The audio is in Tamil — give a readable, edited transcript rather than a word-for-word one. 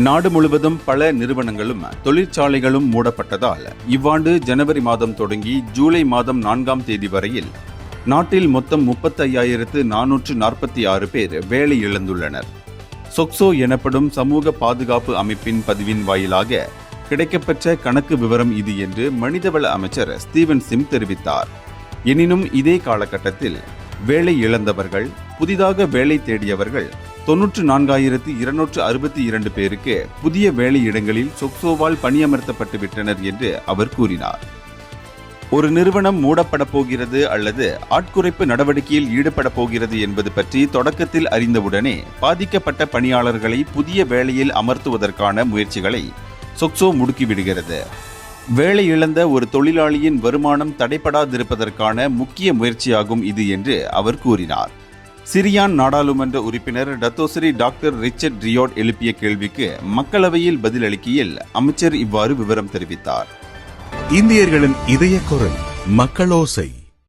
நாடு முழுவதும் பல நிறுவனங்களும் தொழிற்சாலைகளும் மூடப்பட்டதால் இவ்வாண்டு ஜனவரி மாதம் தொடங்கி ஜூலை மாதம் 4ஆம் தேதி வரையில் நாட்டில் மொத்தம் 35,446 பேர் வேலை இழந்துள்ளனர். சொக்சோ எனப்படும் சமூக பாதுகாப்பு அமைப்பின் பதிவின் வாயிலாக கிடைக்கப்பெற்ற கணக்கு விவரம் இது என்று மனிதவள அமைச்சர் ஸ்டீவன் சிம் தெரிவித்தார். எனினும் இதே காலகட்டத்தில் வேலை இழந்தவர்கள், புதிதாக வேலை தேடியவர்கள் 94,262 பேருக்கு புதிய வேலை இடங்களில் சொக்சோவால் பணியமர்த்தப்பட்டு விட்டனர் என்று அவர் கூறினார். ஒரு நிறுவனம் மூடப்பட போகிறது அல்லது ஆட்குறைப்பு நடவடிக்கையில் ஈடுபட போகிறது என்பது பற்றி தொடக்கத்தில் அறிந்தவுடனே பாதிக்கப்பட்ட பணியாளர்களை புதிய வேலையில் அமர்த்துவதற்கான முயற்சிகளை சொக்சோ முடுக்கிவிடுகிறது. வேலை இழந்த ஒரு தொழிலாளியின் வருமானம் தடைபடாதிருப்பதற்கான முக்கிய முயற்சியாகும் இது என்று அவர் கூறினார். சிரியான் நாடாளுமன்ற உறுப்பினர் டத்தோசரி டாக்டர் ரிச்சர்ட் ரியோட் எழுப்பிய கேள்விக்கு மக்களவையில் பதிலளிக்கையில் அமைச்சர் இவ்வாறு விவரம் தெரிவித்தார். இந்தியர்களின் இதய குரல் மக்களோசை.